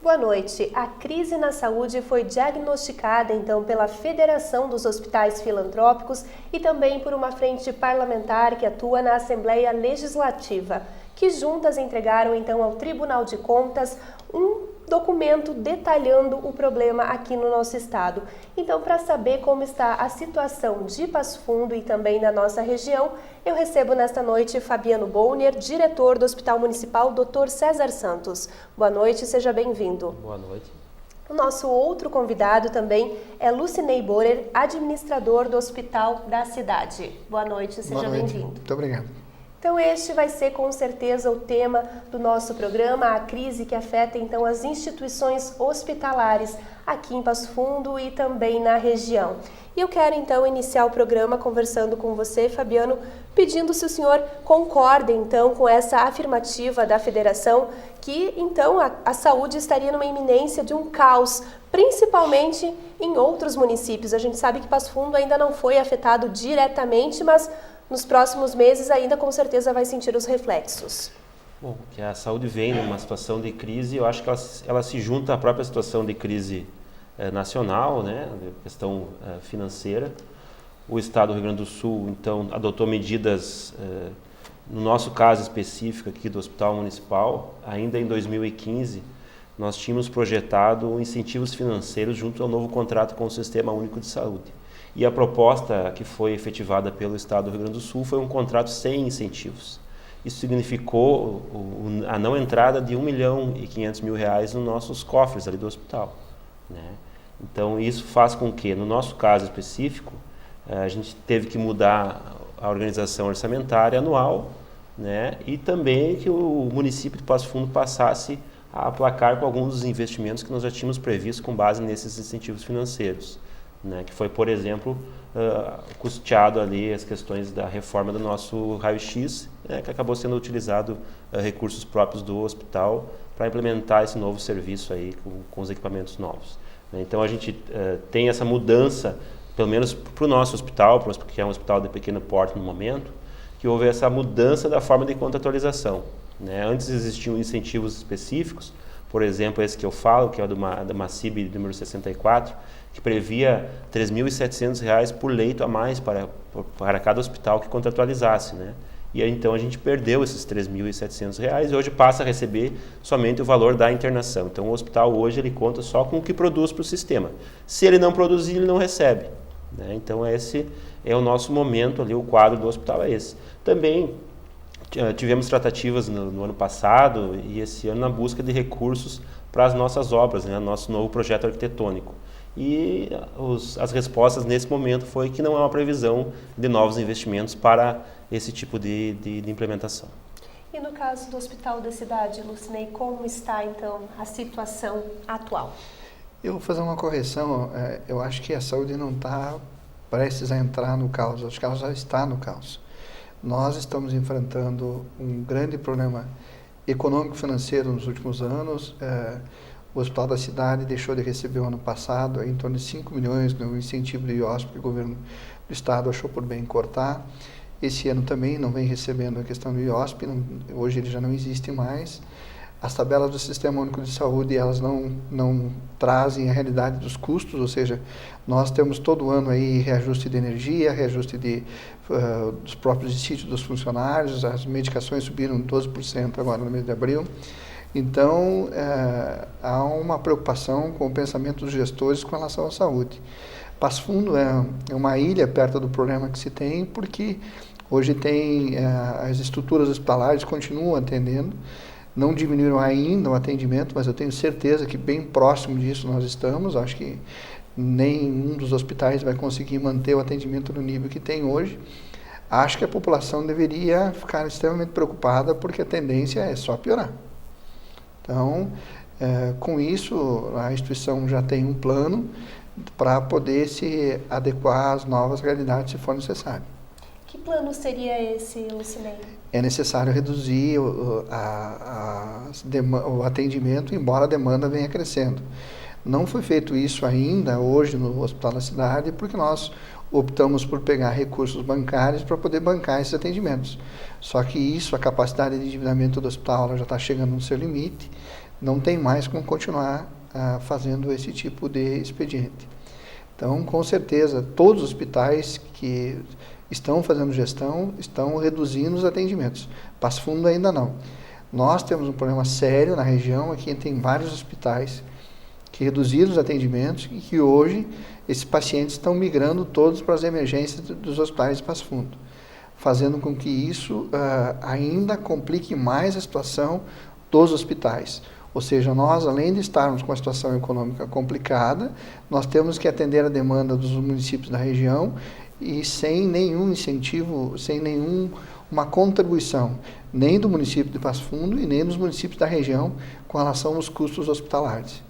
Boa noite. A crise na saúde foi diagnosticada, então, pela Federação dos Hospitais Filantrópicos e também por uma frente parlamentar que atua na Assembleia Legislativa, que juntas entregaram, então, ao Tribunal de Contas um documento detalhando o problema aqui no nosso estado. Então, para saber como está a situação de Passo Fundo e também da nossa região, eu recebo nesta noite Fabiano Bohner, diretor do Hospital Municipal Dr. César Santos. Boa noite, seja bem-vindo. Boa noite. O nosso outro convidado também é Lucinei Bohrer, administrador do Hospital da Cidade. Boa noite, seja bem-vindo. Muito obrigado. Então este vai ser com certeza o tema do nosso programa, a crise que afeta então as instituições hospitalares aqui em Passo Fundo e também na região. E eu quero então iniciar o programa conversando com você, Fabiano, pedindo se o senhor concorda então com essa afirmativa da federação que então a saúde estaria numa iminência de um caos, principalmente em outros municípios. A gente sabe que Passo Fundo ainda não foi afetado diretamente, mas nos próximos meses ainda com certeza vai sentir os reflexos. Bom, que a saúde vem numa situação de crise, eu acho que ela se junta à própria situação de crise nacional, né, questão financeira. O Estado do Rio Grande do Sul, então, adotou medidas, no nosso caso específico aqui do Hospital Municipal, ainda em 2015, nós tínhamos projetado incentivos financeiros junto ao novo contrato com o Sistema Único de Saúde. E a proposta que foi efetivada pelo Estado do Rio Grande do Sul foi um contrato sem incentivos. Isso significou a não entrada de R$ 1.500.000 nos nossos cofres ali do hospital, né? Então isso faz com que, no nosso caso específico, a gente teve que mudar a organização orçamentária anual, né? E também que o município de Passo Fundo passasse a aplacar com alguns dos investimentos que nós já tínhamos previsto com base nesses incentivos financeiros, né, que foi, por exemplo, custeado ali as questões da reforma do nosso raio-x, né, que acabou sendo utilizado recursos próprios do hospital para implementar esse novo serviço aí com os equipamentos novos. Né. Então a gente tem essa mudança, pelo menos para o nosso hospital, que é um hospital de pequeno porte no momento, que houve essa mudança da forma de contratualização. Né. Antes existiam incentivos específicos, por exemplo, esse que eu falo, que é o da MACIB número 64, que previa R$ 3.700 por leito a mais para cada hospital que contratualizasse, né? E aí, então a gente perdeu esses R$ 3.700 e hoje passa a receber somente o valor da internação. Então o hospital hoje ele conta só com o que produz para o sistema. Se ele não produzir, ele não recebe, né? Então esse é o nosso momento ali, o quadro do hospital é esse. Também tivemos tratativas no ano passado e esse ano na busca de recursos para as nossas obras, né? Nosso novo projeto arquitetônico. E as respostas nesse momento foi que não há uma previsão de novos investimentos para esse tipo de implementação. E no caso do Hospital da Cidade, Lucinei, como está então a situação atual? Eu vou fazer uma correção. Eu acho que a saúde não está prestes a entrar no caos, acho que ela já está no caos. Nós estamos enfrentando um grande problema econômico-financeiro nos últimos anos. O Hospital da Cidade deixou de receber o ano passado em torno de 5 milhões no incentivo do IOSP, que o governo do Estado achou por bem cortar. Esse ano também não vem recebendo a questão do IOSP, hoje ele já não existe mais. As tabelas do Sistema Único de Saúde, elas não trazem a realidade dos custos, ou seja, nós temos todo ano aí reajuste de energia, reajuste dos próprios sítios dos funcionários, as medicações subiram 12% agora no mês de abril. Então, há uma preocupação com o pensamento dos gestores com relação à saúde. Passo Fundo é uma ilha perto do problema que se tem, porque hoje tem as estruturas hospitalares continuam atendendo, não diminuíram ainda o atendimento, mas eu tenho certeza que bem próximo disso nós estamos. Acho que nenhum dos hospitais vai conseguir manter o atendimento no nível que tem hoje. Acho que a população deveria ficar extremamente preocupada, porque a tendência é só piorar. Então, com isso, a instituição já tem um plano para poder se adequar às novas realidades, se for necessário. Que plano seria esse, Lucinei? É necessário reduzir o atendimento, embora a demanda venha crescendo. Não foi feito isso ainda hoje no Hospital da Cidade, porque nós optamos por pegar recursos bancários para poder bancar esses atendimentos. Só que isso, a capacidade de endividamento do hospital ela já está chegando no seu limite. não tem mais como continuar fazendo esse tipo de expediente. Então, com certeza, todos os hospitais que estão fazendo gestão estão reduzindo os atendimentos. Passo Fundo ainda não. Nós temos um problema sério na região, aqui tem vários hospitais que reduziram os atendimentos e que hoje esses pacientes estão migrando todos para as emergências dos hospitais de Passo Fundo, fazendo com que isso ainda complique mais a situação dos hospitais. Ou seja, nós, além de estarmos com uma situação econômica complicada, nós temos que atender a demanda dos municípios da região e sem nenhum incentivo, sem nenhuma contribuição, nem do município de Passo Fundo e nem dos municípios da região com relação aos custos hospitalares,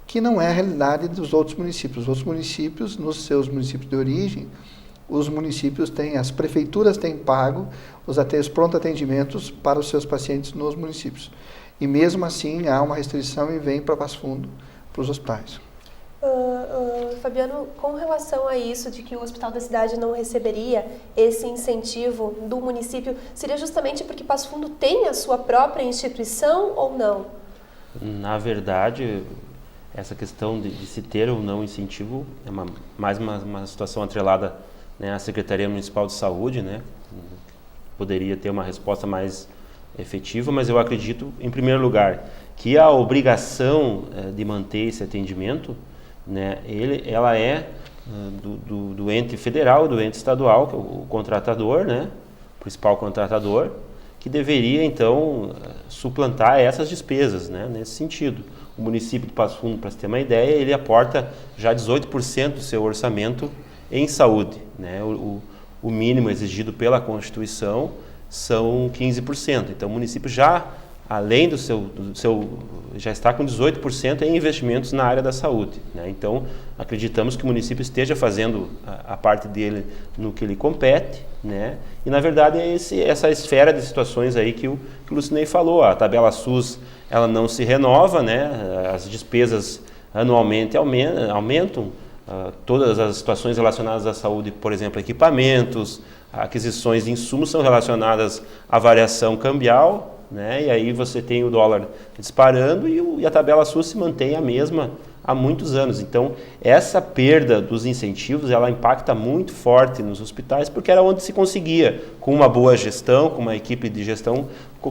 que não é a realidade dos outros municípios. Os outros municípios, nos seus municípios de origem, os municípios têm, as prefeituras têm pago os pronto atendimentos para os seus pacientes nos municípios. E mesmo assim há uma restrição e vem para Passo Fundo, para os hospitais. Fabiano, com relação a isso de que o hospital da cidade não receberia esse incentivo do município, seria justamente porque Passo Fundo tem a sua própria instituição ou não? Na verdade, essa questão de se ter ou não incentivo é mais uma situação atrelada, né, à Secretaria Municipal de Saúde, né? Poderia ter uma resposta mais efetiva, mas eu acredito, em primeiro lugar, que a obrigação de manter esse atendimento, né, ela é do ente federal, do ente estadual, que é o contratador, né, o principal contratador, que deveria, então, suplantar essas despesas, né, nesse sentido. O município de Passo Fundo, para você ter uma ideia, ele aporta já 18% do seu orçamento em saúde, né, o mínimo exigido pela Constituição são 15%. Então, o município já, além do seu já está com 18% em investimentos na área da saúde, né? Então, acreditamos que o município esteja fazendo a parte dele no que lhe compete, né? E, na verdade, é essa esfera de situações aí que o Lucinei falou. A tabela SUS, ela não se renova, né? As despesas anualmente aumentam. Todas as situações relacionadas à saúde, por exemplo, equipamentos, aquisições de insumos são relacionadas à variação cambial, né? E aí você tem o dólar disparando e a tabela SUS se mantém a mesma há muitos anos. Então, essa perda dos incentivos, ela impacta muito forte nos hospitais, porque era onde se conseguia, com uma boa gestão, com uma equipe de gestão,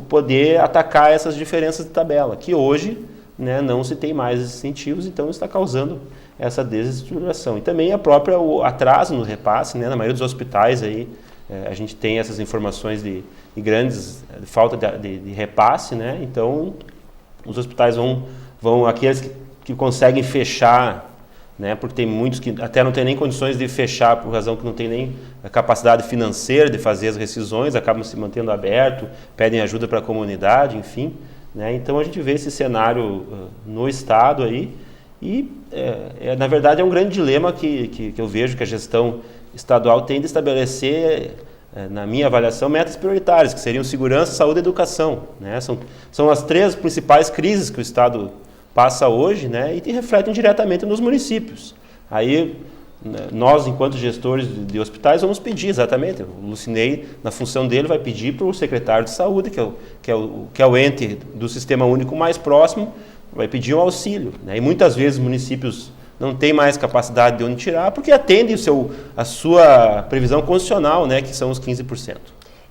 poder atacar essas diferenças de tabela, que hoje, né, não se tem mais esses incentivos, então está causando essa desestruturação. E também o atraso no repasse, né, na maioria dos hospitais aí, a gente tem essas informações de falta de repasse, né? Então, os hospitais vão aqueles que conseguem fechar, né? Porque tem muitos que até não têm nem condições de fechar por razão que não tem nem a capacidade financeira de fazer as rescisões, acabam se mantendo aberto, pedem ajuda para a comunidade, enfim, né? Então, a gente vê esse cenário no estado aí e, na verdade, é um grande dilema que eu vejo que a gestão estadual tem de estabelecer, na minha avaliação, metas prioritárias, que seriam segurança, saúde e educação, né? São as três principais crises que o Estado passa hoje, né? E refletem diretamente nos municípios. Aí, nós, enquanto gestores de hospitais, vamos pedir exatamente, o Lucinei, na função dele, vai pedir para o secretário de saúde, que é o ente do sistema único mais próximo, vai pedir um auxílio, né? E muitas vezes os municípios não tem mais capacidade de onde tirar, porque atende a sua previsão constitucional, né, que são os 15%.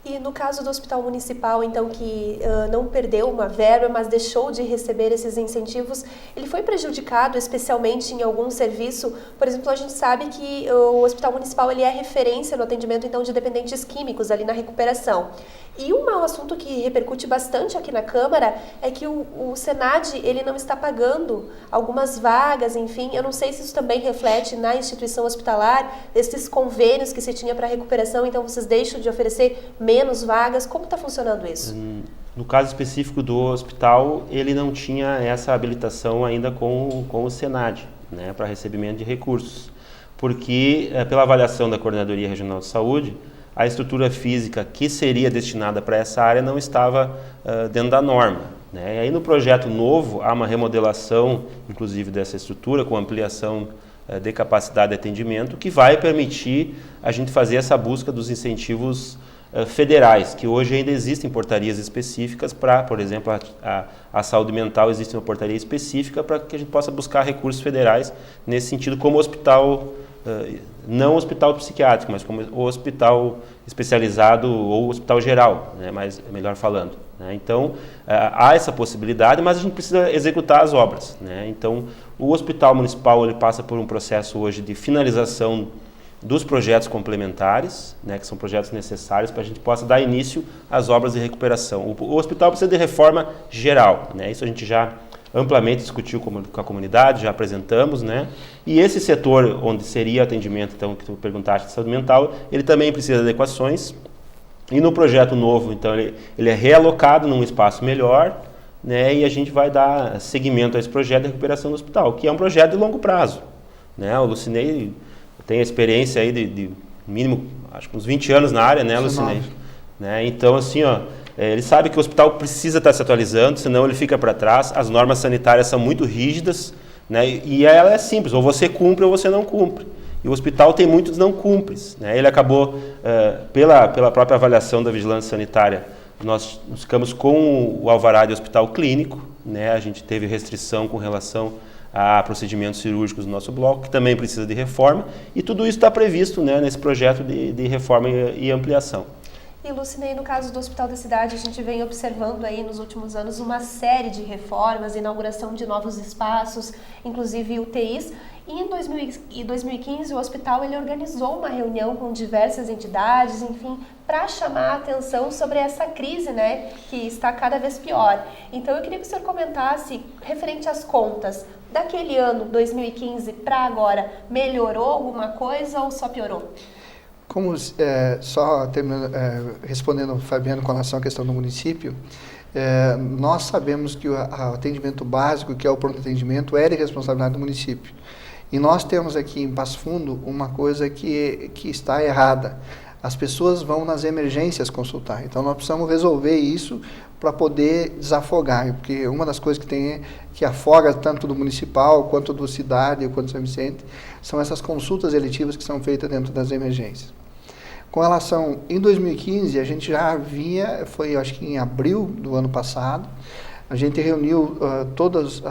E no caso do Hospital Municipal, então, que não perdeu uma verba, mas deixou de receber esses incentivos, ele foi prejudicado especialmente em algum serviço? Por exemplo, a gente sabe que o Hospital Municipal ele é referência no atendimento, então, de dependentes químicos ali na recuperação. E um assunto que repercute bastante aqui na Câmara é que o Senad ele não está pagando algumas vagas, enfim. Eu não sei se isso também reflete na instituição hospitalar, esses convênios que se tinha para recuperação, então vocês deixam de oferecer menos vagas. Como está funcionando isso? No caso específico do hospital, ele não tinha essa habilitação ainda com o Senad, né, para recebimento de recursos, porque pela avaliação da Coordenadoria Regional de Saúde, a estrutura física que seria destinada para essa área não estava dentro da norma, né? E aí no projeto novo há uma remodelação, inclusive, dessa estrutura, com ampliação de capacidade de atendimento, que vai permitir a gente fazer essa busca dos incentivos federais, que hoje ainda existem portarias específicas para, por exemplo, a saúde mental, existe uma portaria específica para que a gente possa buscar recursos federais nesse sentido, como hospital, não hospital psiquiátrico, mas como o hospital especializado ou hospital geral, né, mas melhor falando. Né? Então, há essa possibilidade, mas a gente precisa executar as obras. Né? Então, o hospital municipal ele passa por um processo hoje de finalização dos projetos complementares, né, que são projetos necessários para a gente possa dar início às obras de recuperação. O hospital precisa de reforma geral, né, isso a gente já amplamente discutiu com a comunidade, já apresentamos, né, e esse setor onde seria atendimento, então, que tu perguntaste de saúde mental, ele também precisa de adequações, e no projeto novo, então, ele é realocado num espaço melhor, né, e a gente vai dar seguimento a esse projeto de recuperação do hospital, que é um projeto de longo prazo, né, o Lucinei tem a experiência aí de mínimo, acho que uns 20 anos na área, né, Lucinei? Né? Então, assim, ele sabe que o hospital precisa estar se atualizando, senão ele fica para trás. As normas sanitárias são muito rígidas, né, e ela é simples, ou você cumpre ou você não cumpre. E o hospital tem muitos não cumpres. Né? Ele acabou, pela própria avaliação da vigilância sanitária, nós ficamos com o alvará de hospital clínico, né? A gente teve restrição com relação a procedimentos cirúrgicos no nosso bloco, que também precisa de reforma, e tudo isso está previsto, né, nesse projeto de reforma e ampliação. E, Lucinei, no caso do Hospital da Cidade, a gente vem observando aí nos últimos anos uma série de reformas, inauguração de novos espaços, inclusive UTIs. E em 2015 o hospital ele organizou uma reunião com diversas entidades, enfim, para chamar a atenção sobre essa crise, né, que está cada vez pior. Então eu queria que o senhor comentasse referente às contas. Daquele ano, 2015, para agora, melhorou alguma coisa ou só piorou? Como só respondendo ao Fabiano com relação à questão do município, nós sabemos que o atendimento básico, que é o pronto atendimento, é de responsabilidade do município. E nós temos aqui em Passo Fundo uma coisa que está errada. As pessoas vão nas emergências consultar. Então nós precisamos resolver isso para poder desafogar, porque uma das coisas que afoga tanto do municipal, quanto do cidade, quanto do São Vicente, são essas consultas eletivas que são feitas dentro das emergências. Com relação, em 2015, a gente já havia, foi acho que em abril do ano passado, a gente reuniu todos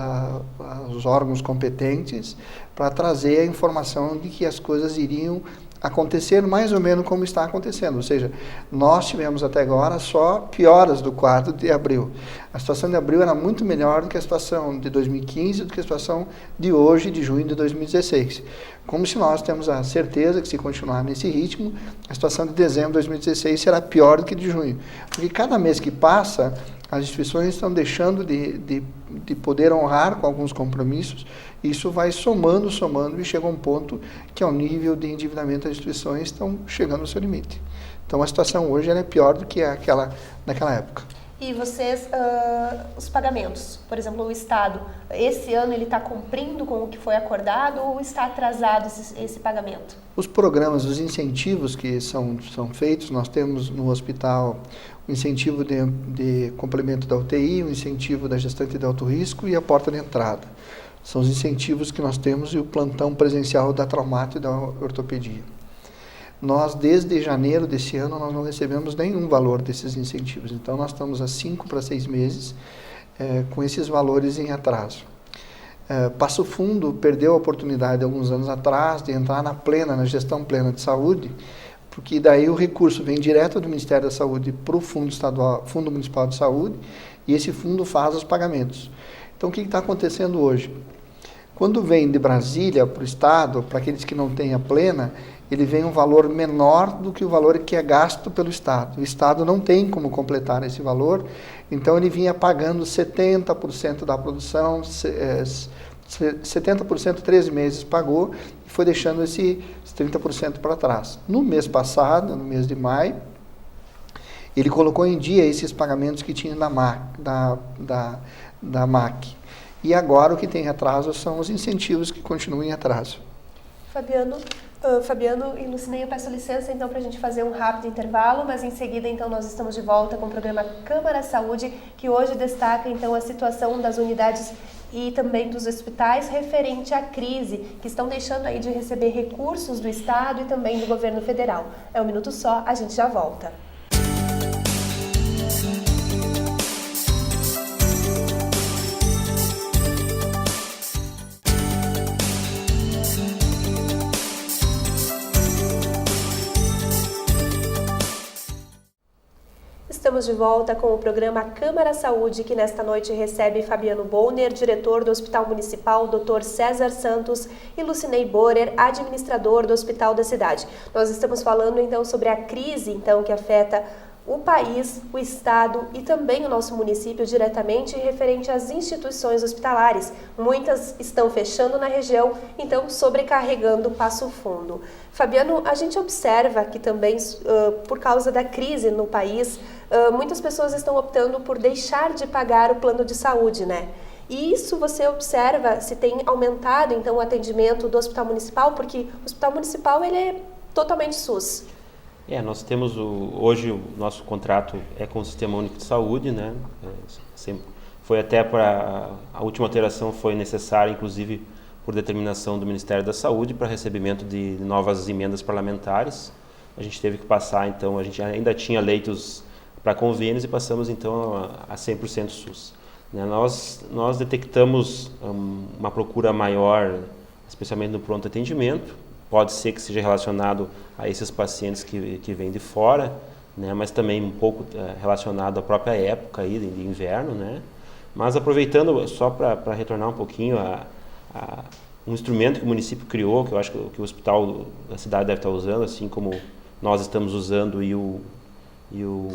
os órgãos competentes para trazer a informação de que as coisas iriam acontecer mais ou menos como está acontecendo, ou seja, nós tivemos até agora só pioras do quadro de abril. A situação de abril era muito melhor do que a situação de 2015, do que a situação de hoje, de junho de 2016. Como se nós temos a certeza que se continuar nesse ritmo, a situação de dezembro de 2016 será pior do que de junho. Porque cada mês que passa, as instituições estão deixando de poder honrar com alguns compromissos. Isso vai somando e chega a um ponto que, ao nível de endividamento, as instituições estão chegando ao seu limite. Então, a situação hoje é pior do que naquela época. E vocês, os pagamentos, por exemplo, o Estado, esse ano ele está cumprindo com o que foi acordado ou está atrasado esse pagamento? Os programas, os incentivos que são feitos, nós temos no hospital o incentivo de complemento da UTI, o incentivo da gestante de alto risco e a porta de entrada. São os incentivos que nós temos e o plantão presencial da traumato e da ortopedia. Nós, desde janeiro desse ano, nós não recebemos nenhum valor desses incentivos. Então, nós estamos há 5 para 6 meses com esses valores em atraso. Passo Fundo perdeu a oportunidade, alguns anos atrás, de entrar na gestão plena de saúde, porque daí o recurso vem direto do Ministério da Saúde para o Fundo Municipal de Saúde, e esse fundo faz os pagamentos. Então, o que está acontecendo hoje? Quando vem de Brasília para o Estado, para aqueles que não têm a plena, ele vem um valor menor do que o valor que é gasto pelo Estado. O Estado não tem como completar esse valor, então ele vinha pagando 70% da produção, 70% 13 meses pagou, e foi deixando esse 30% para trás. No mês passado, no mês de maio, ele colocou em dia esses pagamentos que tinha da MAC. E agora o que tem atraso são os incentivos que continuam em atraso. Fabiano e Lucinei, eu peço licença então para a gente fazer um rápido intervalo, mas em seguida então nós estamos de volta com o programa Câmara Saúde, que hoje destaca então a situação das unidades e também dos hospitais referente à crise, que estão deixando aí de receber recursos do Estado e também do governo federal. É um minuto só, a gente já volta. estamos de volta com o programa Câmara Saúde, que nesta noite recebe Fabiano Boner, diretor do Hospital Municipal, Dr. César Santos e Lucinei Borer, administrador do Hospital da Cidade. Nós estamos falando então sobre a crise então que afeta o país, o estado e também o nosso município diretamente referente às instituições hospitalares. Muitas estão fechando na região, então sobrecarregando Passo Fundo. Fabiano, a gente observa que também, por causa da crise no país, muitas pessoas estão optando por deixar de pagar o plano de saúde, né? E isso você observa se tem aumentado então o atendimento do Hospital Municipal, porque o Hospital Municipal ele é totalmente SUS. Nós temos hoje o nosso contrato é com o Sistema Único de Saúde, né? Foi até para a última alteração foi necessária, inclusive por determinação do Ministério da Saúde, para recebimento de novas emendas parlamentares. A gente teve que passar, então, a gente ainda tinha leitos para convênios e passamos então a 100% SUS. Nós detectamos uma procura maior, especialmente no pronto atendimento. Pode ser que seja relacionado a esses pacientes que vêm de fora, né, mas também um pouco relacionado à própria época aí de inverno, né? Mas aproveitando, só para retornar um pouquinho um instrumento que o município criou, que eu acho que o Hospital da Cidade deve estar usando, assim como nós estamos usando e o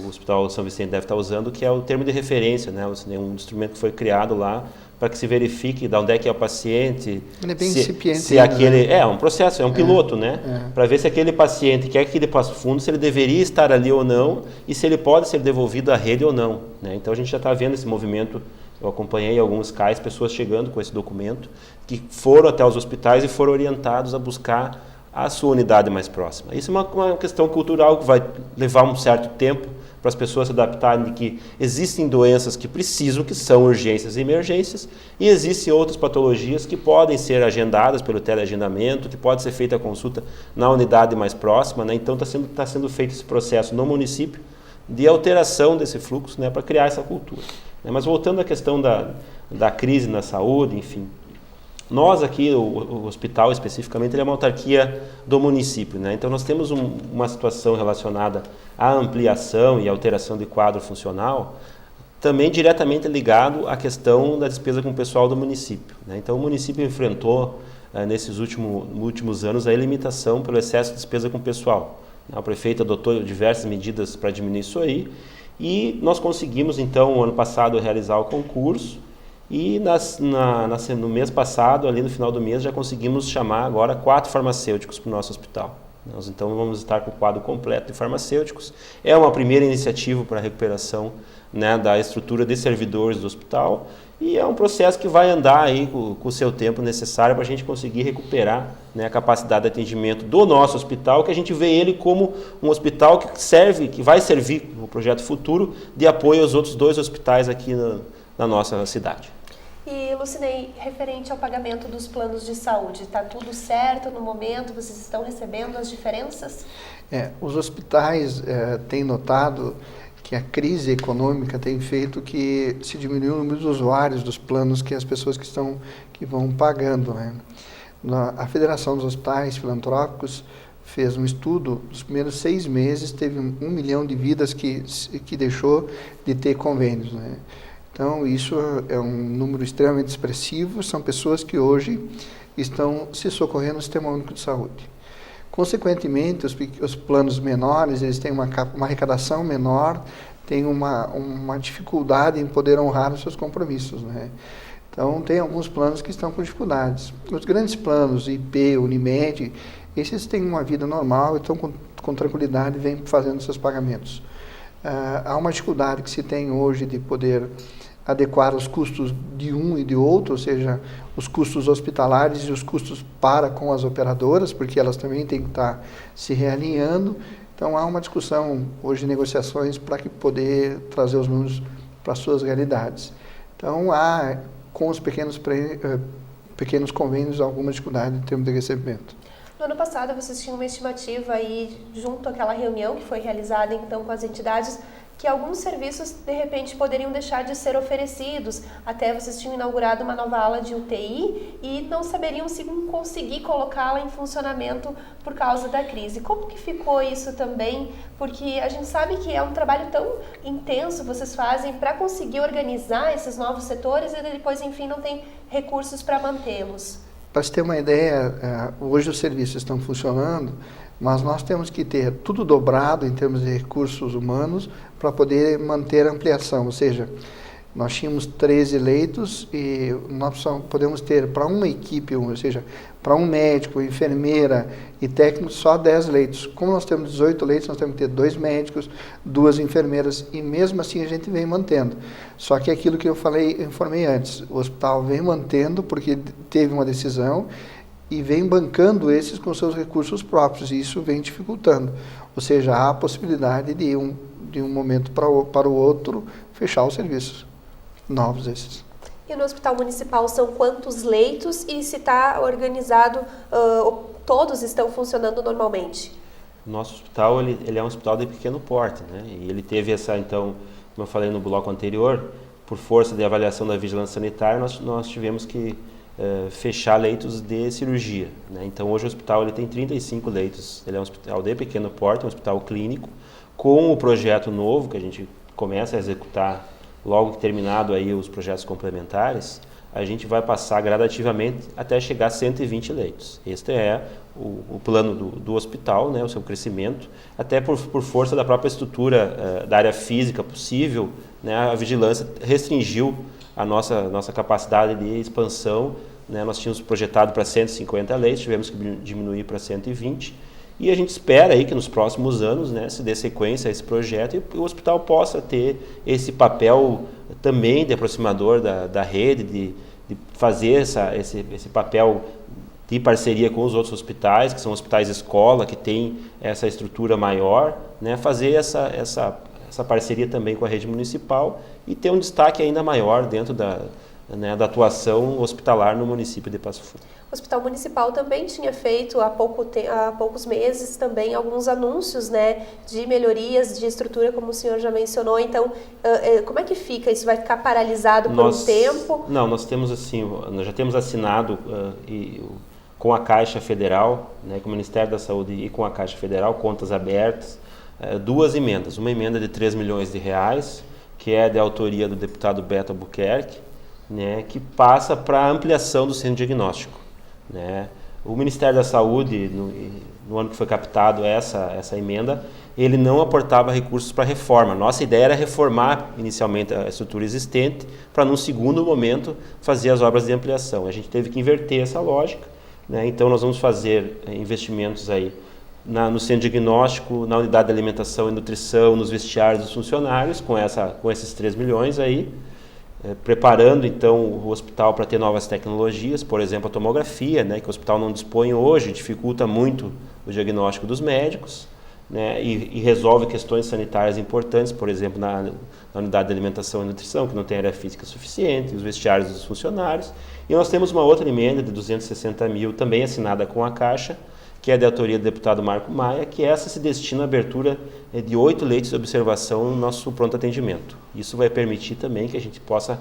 Hospital São Vicente deve estar usando, que é o termo de referência, né? Um instrumento que foi criado lá para que se verifique de onde é que é o paciente. Ele é bem incipiente. Se aquele, é um processo, é um piloto, né? Para ver se aquele paciente que é aqui de Passo Fundo, se ele deveria estar ali ou não e se ele pode ser devolvido à rede ou não, né? Então a gente já está vendo esse movimento. Eu acompanhei alguns CAIs, pessoas chegando com esse documento, que foram até os hospitais e foram orientados a buscar a sua unidade mais próxima. Isso é uma questão cultural que vai levar um certo tempo para as pessoas se adaptarem de que existem doenças que precisam, que são urgências e emergências, e existem outras patologias que podem ser agendadas pelo teleagendamento, que pode ser feita a consulta na unidade mais próxima, né? Então está sendo feito esse processo no município de alteração desse fluxo, né, para criar essa cultura. Mas voltando à questão da crise na saúde, enfim, nós aqui, o hospital especificamente, ele é uma autarquia do município, né? Então nós temos uma situação relacionada à ampliação e alteração de quadro funcional, também diretamente ligado à questão da despesa com o pessoal do município, né? Então o município enfrentou, nesses últimos anos, a limitação pelo excesso de despesa com o pessoal. O prefeito adotou diversas medidas para diminuir isso aí, e nós conseguimos, então, ano passado, realizar o concurso, e no mês passado, ali no final do mês, já conseguimos chamar agora 4 farmacêuticos para o nosso hospital. Nós então vamos estar com o quadro completo de farmacêuticos. É uma primeira iniciativa para a recuperação, né, da estrutura de servidores do hospital, e é um processo que vai andar aí com o seu tempo necessário para a gente conseguir recuperar, né, a capacidade de atendimento do nosso hospital, que a gente vê ele como um hospital que vai servir no projeto futuro de apoio aos outros 2 hospitais aqui na nossa cidade. E, Lucinei, referente ao pagamento dos planos de saúde, está tudo certo no momento? Vocês estão recebendo as diferenças? Os hospitais têm notado que a crise econômica tem feito que se diminua o número de usuários dos planos que as pessoas que vão pagando, né? A Federação dos Hospitais Filantrópicos fez um estudo, nos primeiros 6 meses teve 1 milhão de vidas que deixou de ter convênios, né? Então, isso é um número extremamente expressivo, são pessoas que hoje estão se socorrendo no Sistema Único de Saúde. Consequentemente, os planos menores, eles têm uma arrecadação menor, têm uma dificuldade em poder honrar os seus compromissos, né? Então, tem alguns planos que estão com dificuldades. Os grandes planos, IP, Unimed, esses têm uma vida normal e estão com tranquilidade e vêm fazendo seus pagamentos. Há uma dificuldade que se tem hoje de poder adequar os custos de um e de outro, ou seja, os custos hospitalares e os custos com as operadoras, porque elas também têm que estar se realinhando. Então, há uma discussão hoje, negociações para que poder trazer os números para as suas realidades. Então, há, com os pequenos convênios, alguma dificuldade em termos de recebimento. No ano passado, vocês tinham uma estimativa aí, junto àquela reunião que foi realizada então com as entidades, que alguns serviços de repente poderiam deixar de ser oferecidos. Até vocês tinham inaugurado uma nova ala de UTI e não saberiam se conseguir colocá-la em funcionamento por causa da crise. Como que ficou isso também? Porque a gente sabe que é um trabalho tão intenso vocês fazem para conseguir organizar esses novos setores e depois, enfim, não tem recursos para mantê-los. Para se ter uma ideia, hoje os serviços estão funcionando, mas nós temos que ter tudo dobrado em termos de recursos humanos para poder manter a ampliação, ou seja, nós tínhamos 13 leitos e nós podemos ter para uma equipe, ou seja, para um médico, enfermeira e técnico, só 10 leitos. Como nós temos 18 leitos, nós temos que ter 2 médicos, 2 enfermeiras e mesmo assim a gente vem mantendo. Só que aquilo que eu informei antes, o hospital vem mantendo porque teve uma decisão e vem bancando esses com seus recursos próprios, e isso vem dificultando. Ou seja, há a possibilidade de um momento para o outro fechar os serviços novos esses. E no Hospital Municipal são quantos leitos e se está organizado, todos estão funcionando normalmente? O nosso hospital ele é um hospital de pequeno porte, né? E ele teve então, como eu falei no bloco anterior, por força de avaliação da vigilância sanitária, nós tivemos que fechar leitos de cirurgia, né? Então hoje o hospital ele tem 35 leitos, ele é um hospital de pequeno porte, um hospital clínico, com o projeto novo que a gente começa a executar logo que terminado aí os projetos complementares, a gente vai passar gradativamente até chegar a 120 leitos. Este é o plano do hospital, né, o seu crescimento, até por força da própria estrutura da área física possível, né, a vigilância restringiu a nossa capacidade de expansão, né, nós tínhamos projetado para 150 leitos, tivemos que diminuir para 120, e a gente espera aí que nos próximos anos, né, se dê sequência a esse projeto e o hospital possa ter esse papel também de aproximador da rede, de fazer esse papel de parceria com os outros hospitais, que são hospitais escola, que tem essa estrutura maior, né, fazer essa parceria também com a rede municipal e ter um destaque ainda maior dentro da atuação hospitalar no município de Passo Fundo. O Hospital Municipal também tinha feito há poucos meses também alguns anúncios, né, de melhorias de estrutura, como o senhor já mencionou. Então, como é que fica? Isso vai ficar paralisado por um tempo? Não, nós já temos assinado com a Caixa Federal, né, com o Ministério da Saúde e com a Caixa Federal, contas abertas, 2 emendas. Uma emenda de R$3 milhões, que é de autoria do deputado Beto Albuquerque, né, que passa para a ampliação do centro diagnóstico, né. O Ministério da Saúde, no ano que foi captado essa emenda, ele não aportava recursos para reforma. Nossa ideia era reformar inicialmente a estrutura existente para, num segundo momento, fazer as obras de ampliação. A gente teve que inverter essa lógica, né. Então nós vamos fazer investimentos aí no centro diagnóstico, na unidade de alimentação e nutrição, nos vestiários dos funcionários, com esses 3 milhões aí, preparando então o hospital para ter novas tecnologias, por exemplo a tomografia, né, que o hospital não dispõe hoje, dificulta muito o diagnóstico dos médicos, né, e resolve questões sanitárias importantes, por exemplo na unidade de alimentação e nutrição, que não tem área física suficiente, os vestiários dos funcionários. E nós temos uma outra emenda de 260 mil, também assinada com a Caixa, que é de autoria do deputado Marco Maia, que essa se destina à abertura de 8 leitos de observação no nosso pronto atendimento. Isso vai permitir também que a gente possa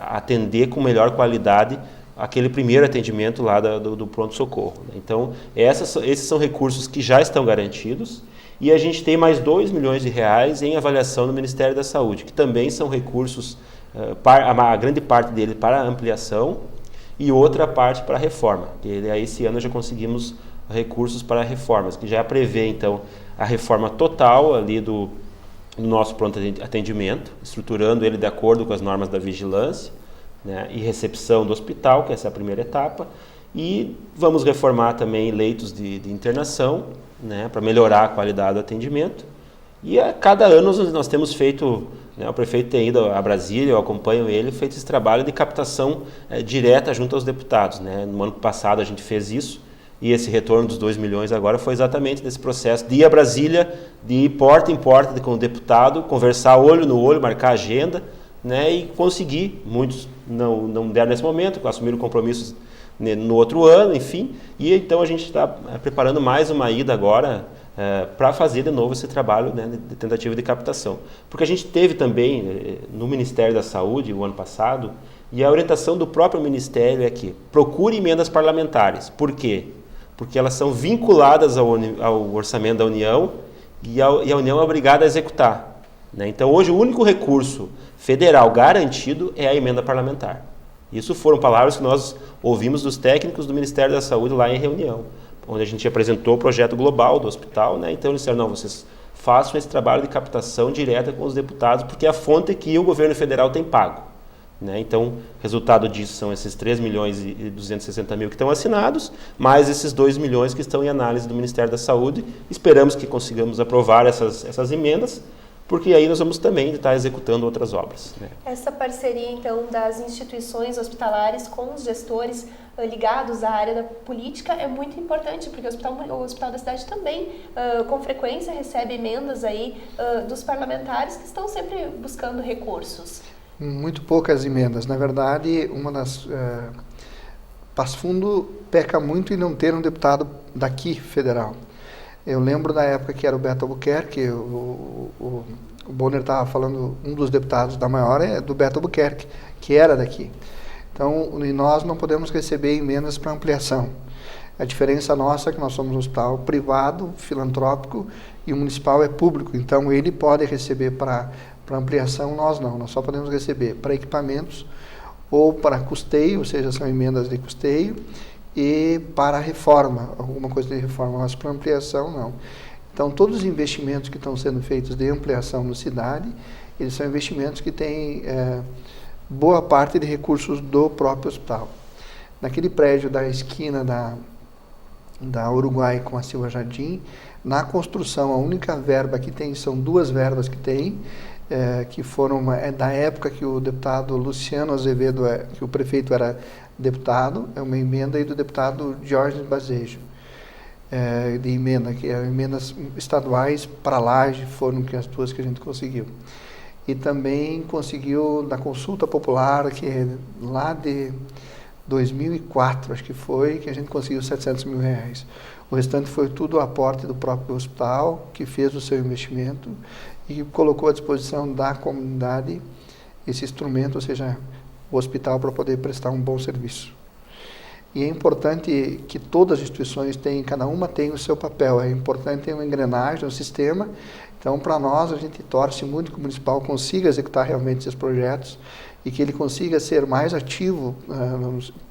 atender com melhor qualidade aquele primeiro atendimento lá do pronto-socorro, né? Então, esses são recursos que já estão garantidos e a gente tem mais R$2 milhões em avaliação no Ministério da Saúde, que também são recursos, a grande parte dele para a ampliação e outra parte para a reforma. E aí, esse ano já conseguimos recursos para reformas, que já prevê então a reforma total ali do nosso pronto atendimento, estruturando ele de acordo com as normas da vigilância, né, e recepção do hospital, que essa é a primeira etapa, e vamos reformar também leitos de internação, né, para melhorar a qualidade do atendimento. E a cada ano nós temos feito, né, o prefeito tem ido a Brasília, eu acompanho ele, feito esse trabalho de captação direta junto aos deputados, né. No ano passado a gente fez isso, e esse retorno dos 2 milhões agora foi exatamente desse processo de ir a Brasília, de ir porta em porta com o deputado, conversar olho no olho, marcar agenda, né, e conseguir. Muitos não deram nesse momento, assumiram compromissos no outro ano, enfim. E então a gente está preparando mais uma ida agora para fazer de novo esse trabalho, né, de tentativa de captação. Porque a gente teve também no Ministério da Saúde o ano passado, e a orientação do próprio Ministério é que procure emendas parlamentares. Por quê? Porque elas são vinculadas ao orçamento da União e a União é obrigada a executar, né? Então hoje o único recurso federal garantido é a emenda parlamentar. Isso foram palavras que nós ouvimos dos técnicos do Ministério da Saúde lá em reunião, onde a gente apresentou o projeto global do hospital, né? Então eles disseram, não, vocês façam esse trabalho de captação direta com os deputados, porque é a fonte que o governo federal tem pago, né? Então, resultado disso são esses 3 milhões e 260 mil que estão assinados, mais esses 2 milhões que estão em análise do Ministério da Saúde. Esperamos que consigamos aprovar essas emendas, porque aí nós vamos também estar executando outras obras, né? Essa parceria, então, das instituições hospitalares com os gestores ligados à área da política é muito importante, porque o Hospital da Cidade também, com frequência, recebe emendas aí dos parlamentares que estão sempre buscando recursos. Muito poucas emendas. Na verdade, Passo Fundo peca muito em não ter um deputado daqui, federal. Eu lembro da época que era o Beto Albuquerque, o Bonner estava falando, um dos deputados da maior é do Beto Albuquerque, que era daqui. Então, nós não podemos receber emendas para ampliação. A diferença nossa é que nós somos um hospital privado, filantrópico, e o municipal é público. Então, ele pode receber para ampliação, nós não. Nós só podemos receber para equipamentos ou para custeio, ou seja, são emendas de custeio, e para reforma, alguma coisa de reforma, mas para ampliação não. Então, todos os investimentos que estão sendo feitos de ampliação na cidade, eles são investimentos que têm boa parte de recursos do próprio hospital. Naquele prédio da esquina da Uruguai com a Silva Jardim, na construção, a única verba que tem, são 2 verbas que tem, que foram da época que o deputado Luciano Azevedo, que o prefeito era deputado, é uma emenda aí do deputado Jorge Bazejo, de emenda, que eram emendas estaduais para Laje, foram as 2 que a gente conseguiu. E também conseguiu da consulta popular, que é lá de 2004, acho que foi, que a gente conseguiu 700 mil reais. O restante foi tudo o aporte do próprio hospital, que fez o seu investimento e colocou à disposição da comunidade esse instrumento, ou seja, o hospital, para poder prestar um bom serviço. E é importante que todas as instituições cada uma tem o seu papel, é importante ter uma engrenagem, um sistema. Então, para nós, a gente torce muito que o municipal consiga executar realmente esses projetos e que ele consiga ser mais ativo,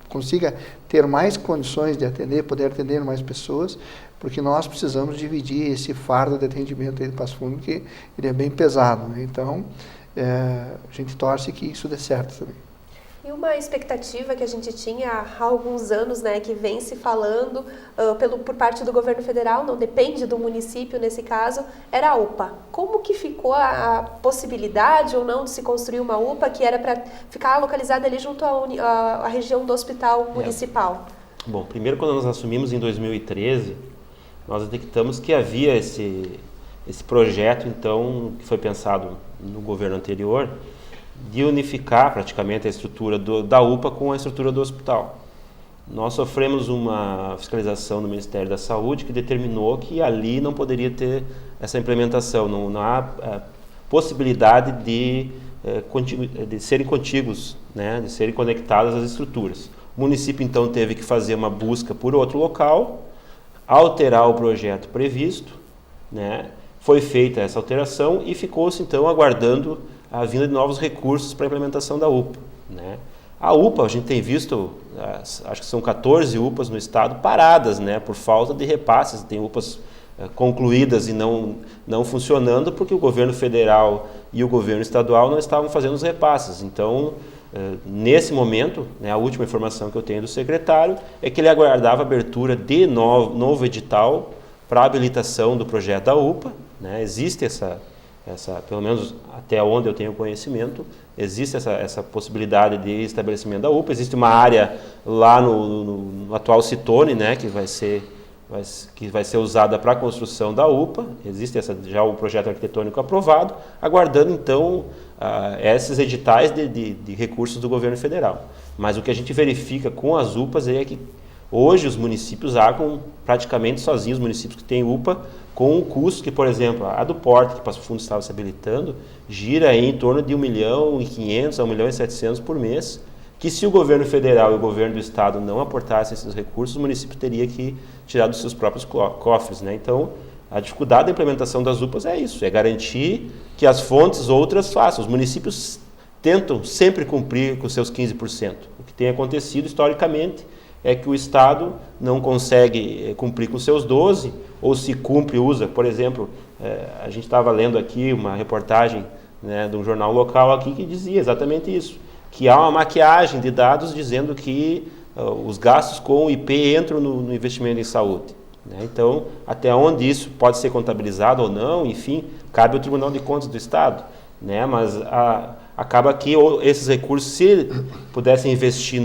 consiga ter mais condições de atender, poder atender mais pessoas, porque nós precisamos dividir esse fardo de atendimento aí de Passo Fundo, que ele é bem pesado, né? Então, a gente torce que isso dê certo também. E uma expectativa que a gente tinha há alguns anos, né, que vem se falando por parte do governo federal, não depende do município nesse caso, era a UPA. Como que ficou a possibilidade ou não de se construir uma UPA que era para ficar localizada ali junto à região do hospital municipal? Bom, primeiro, quando nós assumimos em 2013, nós detectamos que havia esse projeto, então, que foi pensado no governo anterior, de unificar praticamente a estrutura da UPA com a estrutura do hospital. Nós sofremos uma fiscalização do Ministério da Saúde que determinou que ali não poderia ter essa implementação, não há possibilidade de serem contíguos, né, de serem conectadas as estruturas. O município então teve que fazer uma busca por outro local, alterar o projeto previsto, né, foi feita essa alteração e ficou-se então aguardando a vinda de novos recursos para a implementação da UPA, né? A UPA, a gente tem visto, acho que são 14 UPAs no estado paradas, né, por falta de repasses. Tem UPAs concluídas e não funcionando porque o governo federal e o governo estadual não estavam fazendo os repasses. Então, nesse momento, né, a última informação que eu tenho do secretário é que ele aguardava a abertura de novo edital para a habilitação do projeto da UPA, né? Existe pelo menos até onde eu tenho conhecimento, existe essa possibilidade de estabelecimento da UPA. Existe uma área lá no atual Citone, né, que vai ser usada para a construção da UPA. Existe já o projeto arquitetônico aprovado, aguardando então esses editais de recursos do governo federal. Mas o que a gente verifica com as UPAs é que Hoje os municípios arcam praticamente sozinhos, os municípios que têm UPA, com o custo que, por exemplo, a do Porto, que Passo Fundo estava se habilitando, gira aí em torno de 1.500.000 a 1.700.000 por mês, que se o governo federal e o governo do estado não aportassem esses recursos, o município teria que tirar dos seus próprios cofres, né? Então, a dificuldade da implementação das UPAs é isso, é garantir que as fontes outras façam. Os municípios tentam sempre cumprir com seus 15%. O que tem acontecido historicamente é que o Estado não consegue cumprir com seus 12%, ou se cumpre, usa. Por exemplo, a gente estava lendo aqui uma reportagem, né, de um jornal local aqui que dizia exatamente isso, que há uma maquiagem de dados dizendo que os gastos com o IP entram no investimento em saúde. Né? Então, até onde isso pode ser contabilizado ou não, enfim, cabe ao Tribunal de Contas do Estado. Né? Mas acaba que esses recursos, se pudessem investir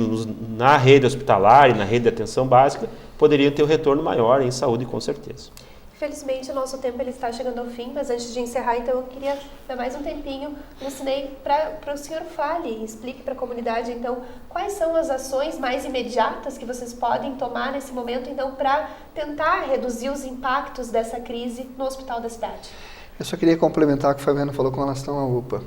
na rede hospitalar e na rede de atenção básica, poderiam ter um retorno maior em saúde, com certeza. Infelizmente, o nosso tempo ele está chegando ao fim, mas antes de encerrar, então, eu queria dar mais um tempinho, Lucinei, para o senhor fale e explique para a comunidade, então, quais são as ações mais imediatas que vocês podem tomar nesse momento, então, para tentar reduzir os impactos dessa crise no hospital da cidade. Eu só queria complementar o que o Fabiano falou com relação à UPA.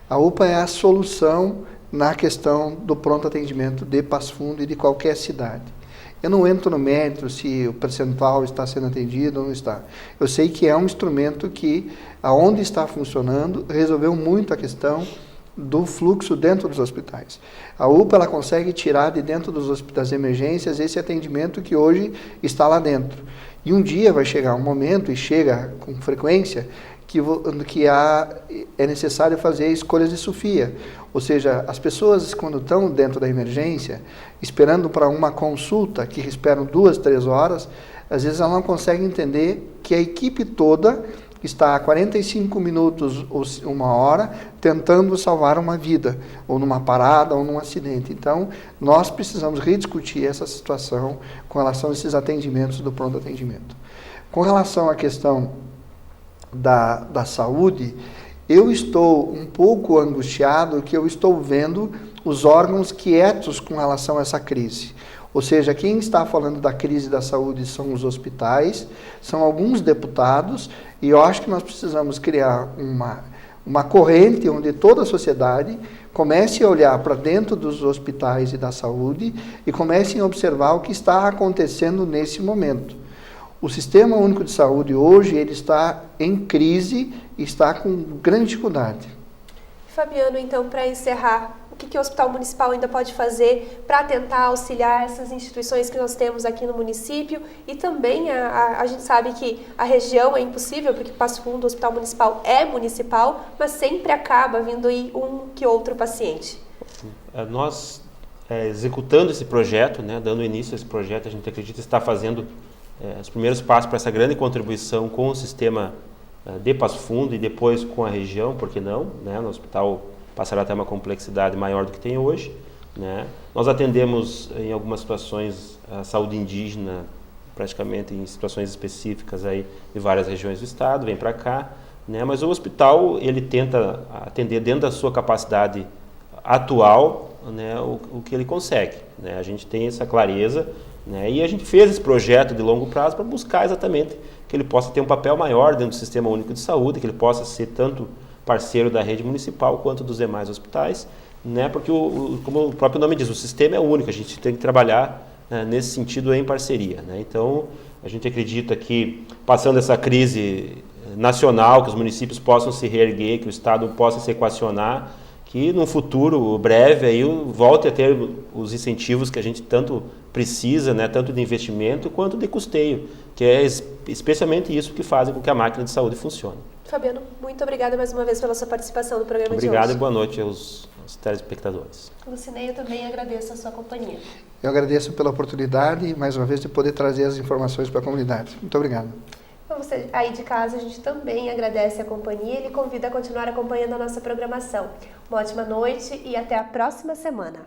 A UPA é a solução na questão do pronto atendimento de Passo Fundo e de qualquer cidade. Eu não entro no mérito se o percentual está sendo atendido ou não está. Eu sei que é um instrumento que, aonde está funcionando, resolveu muito a questão do fluxo dentro dos hospitais. A UPA ela consegue tirar de dentro dos hospitais de emergências esse atendimento que hoje está lá dentro. E um dia vai chegar um momento, e chega com frequência, que é necessário fazer escolhas de SUFIA. Ou seja, as pessoas, quando estão dentro da emergência, esperando para uma consulta, que esperam 2, 3 horas, às vezes ela não consegue entender que a equipe toda está há 45 minutos ou 1 hora tentando salvar uma vida, ou numa parada, ou num acidente. Então, nós precisamos rediscutir essa situação com relação a esses atendimentos do pronto atendimento. Com relação à questão da saúde, eu estou um pouco angustiado que eu estou vendo os órgãos quietos com relação a essa crise. Ou seja, quem está falando da crise da saúde são os hospitais, são alguns deputados, e eu acho que nós precisamos criar uma corrente onde toda a sociedade comece a olhar para dentro dos hospitais e da saúde e comece a observar o que está acontecendo nesse momento. O Sistema Único de Saúde hoje ele está em crise e está com grande dificuldade. Fabiano, então, para encerrar, o que o Hospital Municipal ainda pode fazer para tentar auxiliar essas instituições que nós temos aqui no município? E também a gente sabe que a região é impossível, porque Passo Fundo, o Hospital Municipal é municipal, mas sempre acaba vindo aí um que outro paciente. Nós, executando esse projeto, né, dando início a esse projeto, a gente acredita estar fazendo os primeiros passos para essa grande contribuição com o sistema de Passo Fundo e depois com a região, por que não? Né? No hospital passará a ter uma complexidade maior do que tem hoje. Né? Nós atendemos em algumas situações a saúde indígena, praticamente em situações específicas aí de várias regiões do estado, vem para cá. Né? Mas o hospital ele tenta atender dentro da sua capacidade atual, né, o que ele consegue. Né? A gente tem essa clareza. Né? E a gente fez esse projeto de longo prazo para buscar exatamente que ele possa ter um papel maior dentro do Sistema Único de Saúde, que ele possa ser tanto parceiro da rede municipal quanto dos demais hospitais, né? Porque, como o próprio nome diz, o sistema é único, a gente tem que trabalhar nesse sentido em parceria. Né? Então, a gente acredita que, passando essa crise nacional, que os municípios possam se reerguer, que o Estado possa se equacionar, que no futuro breve aí volte a ter os incentivos que a gente tanto precisa, né, tanto de investimento quanto de custeio, que é especialmente isso que fazem com que a máquina de saúde funcione. Fabiano, muito obrigada mais uma vez pela sua participação no programa de hoje. Obrigado e boa noite aos telespectadores. Lucinei, eu também agradeço a sua companhia. Eu agradeço pela oportunidade, mais uma vez, de poder trazer as informações para a comunidade. Muito obrigado. Para você aí de casa, a gente também agradece a companhia e lhe convida a continuar acompanhando a nossa programação. Uma ótima noite e até a próxima semana.